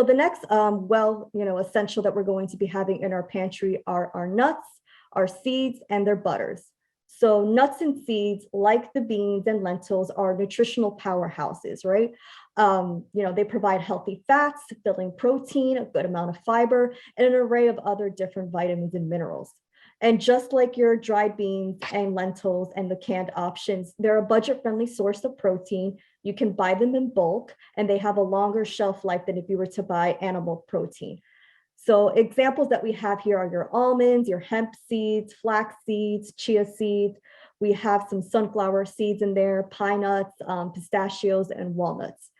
So the next, essential that we're going to be having in our pantry are our nuts, our seeds, and their butters. So nuts and seeds, like the beans and lentils, are nutritional powerhouses, right? They provide healthy fats, filling protein, a good amount of fiber, and an array of other different vitamins and minerals. And just like your dried beans and lentils and the canned options, they're a budget-friendly source of protein. You can buy them in bulk, and they have a longer shelf life than if you were to buy animal protein. So examples that we have here are your almonds, your hemp seeds, flax seeds, chia seeds. We have some sunflower seeds in there, pine nuts, pistachios, and walnuts.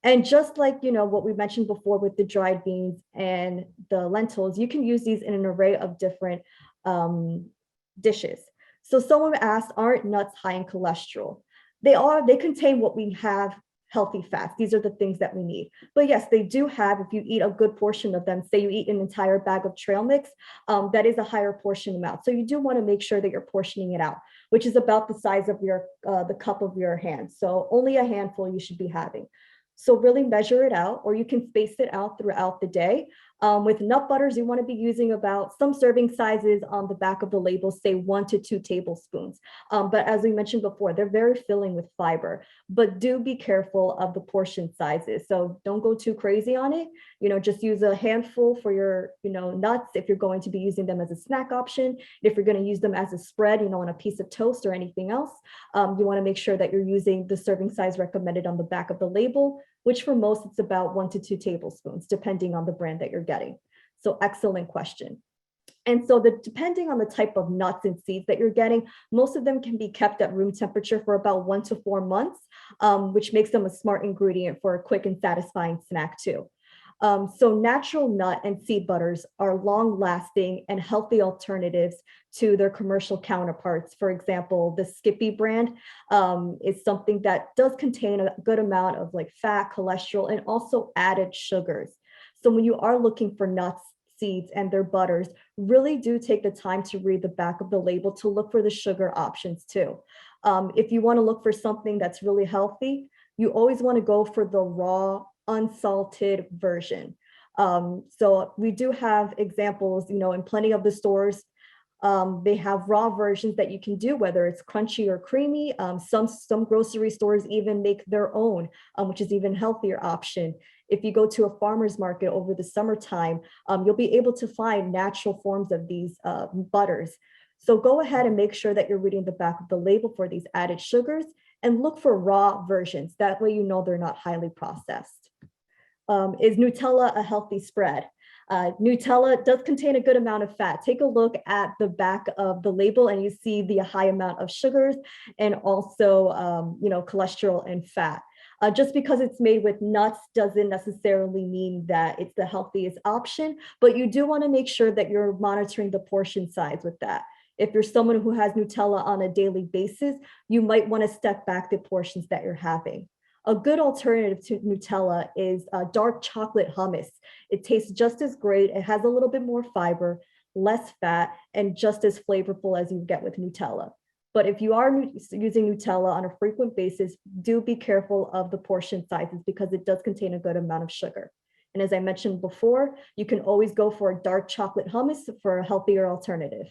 And just like, what we mentioned before with the dried beans and the lentils, you can use these in an array of different dishes. So someone asked, aren't nuts high in cholesterol? They contain what we have healthy fats. These are the things that we need. But yes, they do have, if you eat a good portion of them, say you eat an entire bag of trail mix, that is a higher portion amount. So you do want to make sure that you're portioning it out, which is about the size of the cup of your hand. So only a handful you should be having. So really measure it out, or you can space it out throughout the day. With nut butters, you want to be using about some serving sizes on the back of the label, say 1 to 2 tablespoons. But as we mentioned before, they're very filling with fiber, but do be careful of the portion sizes. So don't go too crazy on it. Just use a handful for your, nuts if you're going to be using them as a snack option. If you're going to use them as a spread, on a piece of toast or anything else, you want to make sure that you're using the serving size recommended on the back of the label, which for most it's about 1 to 2 tablespoons, depending on the brand that you're getting. So excellent question. And so depending on the type of nuts and seeds that you're getting, most of them can be kept at room temperature for about 1 to 4 months, which makes them a smart ingredient for a quick and satisfying snack too. So natural nut and seed butters are long-lasting and healthy alternatives to their commercial counterparts. For example, the Skippy brand is something that does contain a good amount of fat, cholesterol, and also added sugars. So when you are looking for nuts, seeds, and their butters, really do take the time to read the back of the label to look for the sugar options too. If you want to look for something that's really healthy, you always want to go for the raw, unsalted version. So we do have examples, in plenty of the stores. They have raw versions that you can do, whether it's crunchy or creamy. Some grocery stores even make their own, which is even healthier option. If you go to a farmer's market over the summertime, you'll be able to find natural forms of these butters. So go ahead and make sure that you're reading the back of the label for these added sugars and look for raw versions. That way they're not highly processed. Is Nutella a healthy spread? Nutella does contain a good amount of fat. Take a look at the back of the label and you see the high amount of sugars and also, cholesterol and fat. Just because it's made with nuts doesn't necessarily mean that it's the healthiest option, but you do want to make sure that you're monitoring the portion size with that. If you're someone who has Nutella on a daily basis, you might want to step back the portions that you're having. A good alternative to Nutella is dark chocolate hummus. It tastes just as great. It has a little bit more fiber, less fat, and just as flavorful as you get with Nutella. But if you are using Nutella on a frequent basis, do be careful of the portion sizes because it does contain a good amount of sugar. And as I mentioned before, you can always go for a dark chocolate hummus for a healthier alternative.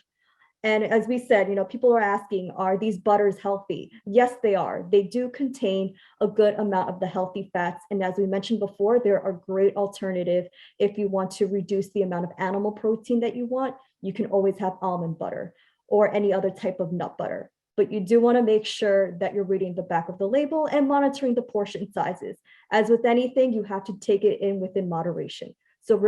And as we said, people are asking, are these butters healthy? Yes, they are. They do contain a good amount of the healthy fats. And as we mentioned before, they're a great alternative. If you want to reduce the amount of animal protein that you want, you can always have almond butter or any other type of nut butter. But you do want to make sure that you're reading the back of the label and monitoring the portion sizes. As with anything, you have to take it in within moderation.